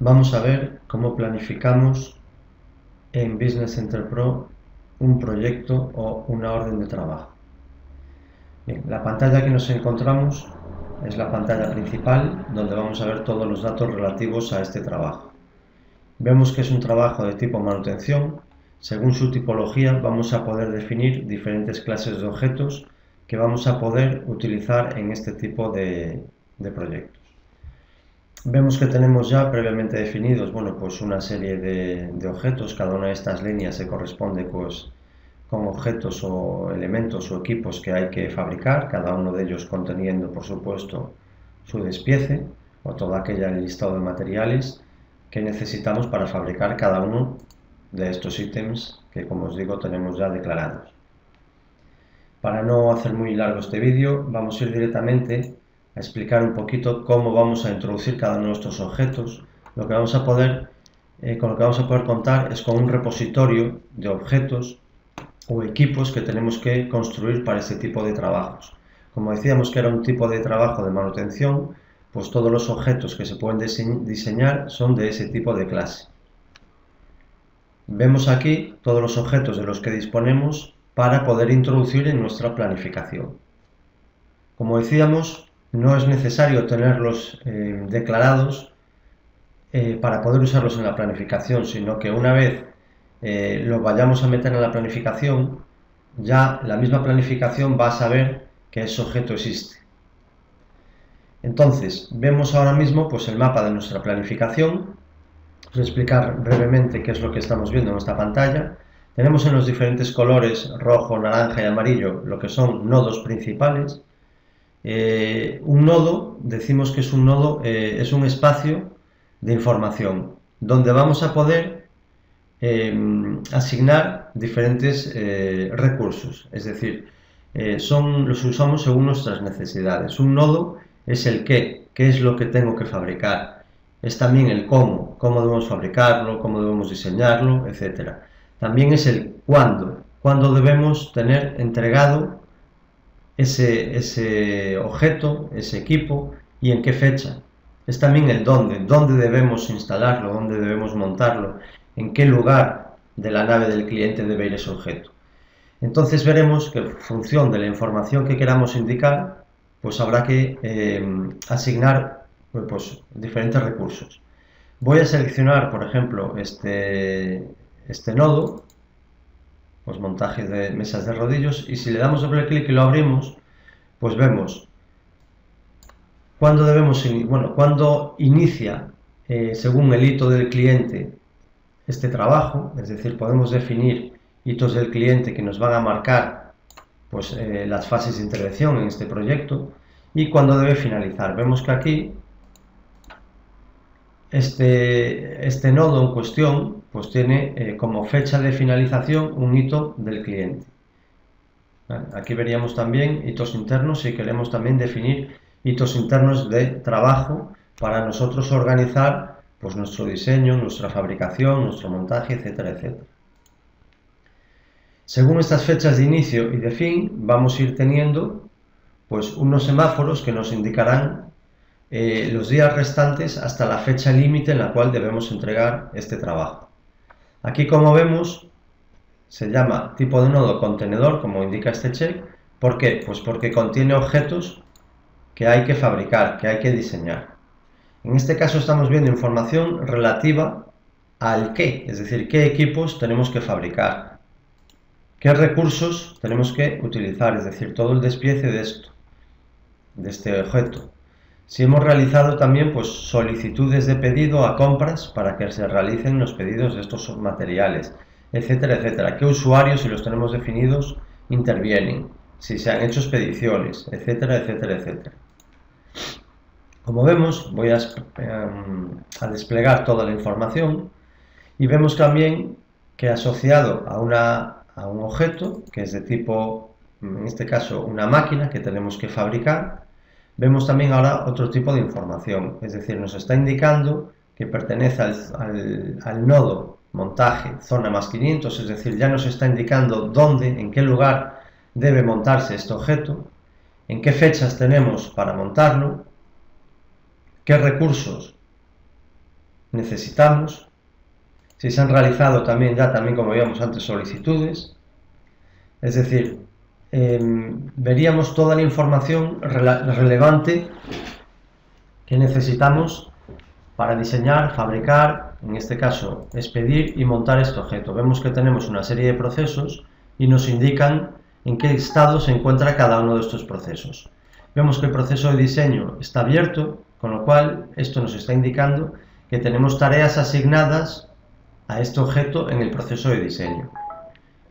Vamos a ver cómo planificamos en Business Center Pro un proyecto o una orden de trabajo. Bien, la pantalla que nos encontramos es la pantalla principal donde vamos a ver todos los datos relativos a este trabajo. Vemos que es un trabajo de tipo manutención. Según su tipología vamos a poder definir diferentes clases de objetos que vamos a poder utilizar en este tipo de proyectos. Vemos que tenemos ya previamente definidos, pues una serie de objetos. Cada una de estas líneas se corresponde con objetos o elementos o equipos que hay que fabricar, cada uno de ellos conteniendo, por supuesto, su despiece o todo aquel listado de materiales que necesitamos para fabricar cada uno de estos ítems que, como os digo, tenemos ya declarados. Para no hacer muy largo este vídeo, vamos a ir directamente a explicar un poquito cómo vamos a introducir cada uno de estos objetos. Con lo que vamos a poder contar es con un repositorio de objetos o equipos que tenemos que construir para este tipo de trabajos. Como decíamos que era un tipo de trabajo de manutención, pues todos los objetos que se pueden diseñar son de ese tipo de clase. Vemos aquí todos los objetos de los que disponemos para poder introducir en nuestra planificación. Como decíamos, no es necesario tenerlos declarados para poder usarlos en la planificación, sino que una vez los vayamos a meter en la planificación, ya la misma planificación va a saber que ese objeto existe. Entonces, vemos ahora mismo el mapa de nuestra planificación. Os voy a explicar brevemente qué es lo que estamos viendo en esta pantalla. Tenemos en los diferentes colores rojo, naranja y amarillo lo que son nodos principales. Un nodo, decimos que es un nodo, es un espacio de información donde vamos a poder asignar diferentes recursos, es decir, los usamos según nuestras necesidades. Un nodo es el qué es lo que tengo que fabricar, es también el cómo debemos fabricarlo, cómo debemos diseñarlo, etc. También es el cuándo debemos tener entregado ese objeto, ese equipo, y en qué fecha. Es también el dónde debemos instalarlo, dónde debemos montarlo, en qué lugar de la nave del cliente debe ir ese objeto. Entonces veremos que en función de la información que queramos indicar, habrá que asignar diferentes recursos. Voy a seleccionar, por ejemplo, este nodo, montaje de mesas de rodillos, y si le damos doble clic y lo abrimos, vemos cuándo inicia, según el hito del cliente, este trabajo. Es decir, podemos definir hitos del cliente que nos van a marcar las fases de intervención en este proyecto, y cuándo debe finalizar. Vemos que aquí este nodo en cuestión tiene como fecha de finalización un hito del cliente. Aquí veríamos también hitos internos si queremos también definir hitos internos de trabajo para nosotros organizar nuestro diseño, nuestra fabricación, nuestro montaje, etcétera, etcétera. Según estas fechas de inicio y de fin, vamos a ir teniendo unos semáforos que nos indicarán los días restantes hasta la fecha límite en la cual debemos entregar este trabajo. Aquí, como vemos, se llama tipo de nodo contenedor, como indica este check. ¿Por qué? Porque contiene objetos que hay que fabricar, que hay que diseñar. En este caso estamos viendo información relativa al qué, es decir, qué equipos tenemos que fabricar, qué recursos tenemos que utilizar, es decir, todo el despiece de este objeto. Si hemos realizado también solicitudes de pedido a compras para que se realicen los pedidos de estos materiales, etcétera, etcétera. ¿Qué usuarios, si los tenemos definidos, intervienen? Si se han hecho expediciones, etcétera, etcétera, etcétera. Como vemos, voy a desplegar toda la información, y vemos también que asociado a un objeto que es de tipo, en este caso, una máquina que tenemos que fabricar, vemos también ahora otro tipo de información, es decir, nos está indicando que pertenece al nodo montaje zona más 500, es decir, ya nos está indicando dónde, en qué lugar debe montarse este objeto, en qué fechas tenemos para montarlo, qué recursos necesitamos, si se han realizado también como veíamos antes, solicitudes, es decir, veríamos toda la información relevante que necesitamos para diseñar, fabricar, en este caso expedir y montar este objeto. Vemos que tenemos una serie de procesos y nos indican en qué estado se encuentra cada uno de estos procesos. Vemos que el proceso de diseño está abierto, con lo cual esto nos está indicando que tenemos tareas asignadas a este objeto en el proceso de diseño.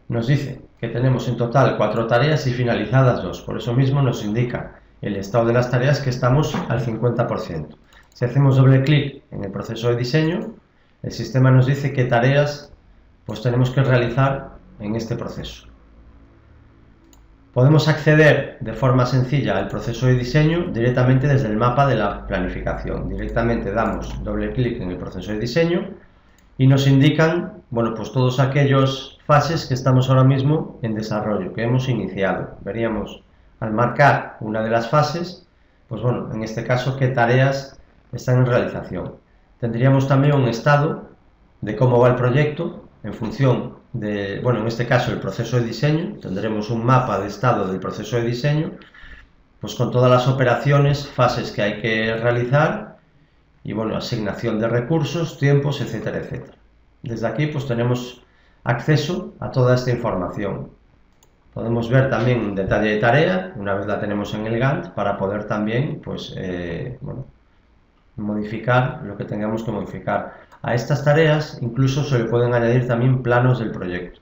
Nos dice que tenemos en total 4 tareas y finalizadas 2, por eso mismo nos indica el estado de las tareas que estamos al 50%. Si hacemos doble clic en el proceso de diseño, el sistema nos dice qué tareas pues tenemos que realizar en este proceso. Podemos acceder de forma sencilla al proceso de diseño directamente desde el mapa de la planificación. Directamente damos doble clic en el proceso de diseño y nos indican, bueno, pues todas aquellas fases que estamos ahora mismo en desarrollo, que hemos iniciado. Veríamos al marcar una de las fases, pues bueno, en este caso qué tareas están en realización. Tendríamos también un estado de cómo va el proyecto en función de, bueno, en este caso el proceso de diseño. Tendremos un mapa de estado del proceso de diseño, pues con todas las operaciones, fases que hay que realizar y bueno, asignación de recursos, tiempos, etcétera, etcétera. Desde aquí pues tenemos acceso a toda esta información. Podemos ver también un detalle de tarea, una vez la tenemos en el Gantt, para poder también pues, bueno, modificar lo que tengamos que modificar. A estas tareas incluso se le pueden añadir también planos del proyecto.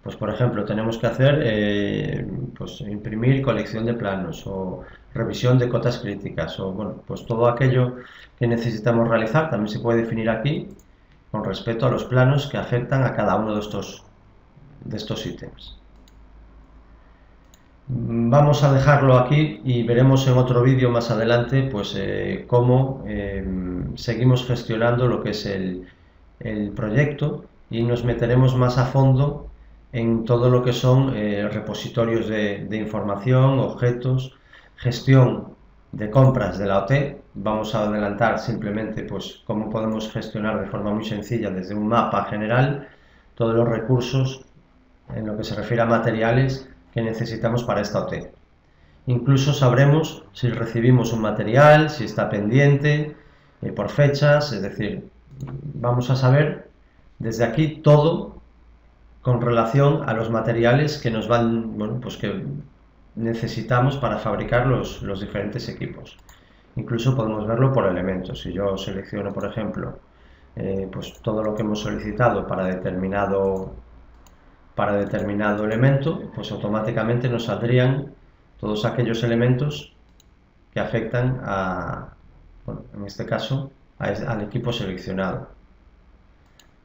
Pues por ejemplo tenemos que hacer pues, imprimir colección de planos o revisión de cotas críticas o bueno, pues todo aquello que necesitamos realizar también se puede definir aquí con respecto a los planos que afectan a cada uno de estos ítems. Vamos a dejarlo aquí y veremos en otro vídeo más adelante pues cómo seguimos gestionando lo que es el proyecto y nos meteremos más a fondo en todo lo que son repositorios de información, objetos, gestión de compras de la OT. Vamos a adelantar simplemente pues cómo podemos gestionar de forma muy sencilla desde un mapa general todos los recursos en lo que se refiere a materiales que necesitamos para esta OT. Incluso sabremos si recibimos un material, si está pendiente, por fechas, es decir, vamos a saber desde aquí todo con relación a los materiales que nos van, bueno, pues que necesitamos para fabricar los diferentes equipos. Incluso podemos verlo por elementos. Si yo selecciono, por ejemplo, pues todo lo que hemos solicitado para determinado elemento, pues automáticamente nos saldrían todos aquellos elementos que afectan a, bueno, en este caso, al equipo seleccionado.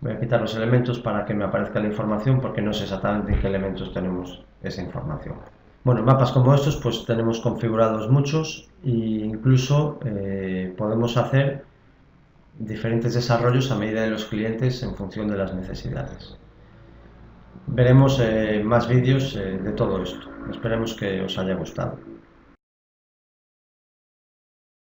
Voy a quitar los elementos para que me aparezca la información porque no sé exactamente en qué elementos tenemos esa información. Bueno, mapas como estos pues tenemos configurados muchos e incluso podemos hacer diferentes desarrollos a medida de los clientes en función de las necesidades. Veremos más vídeos de todo esto. Esperemos que os haya gustado.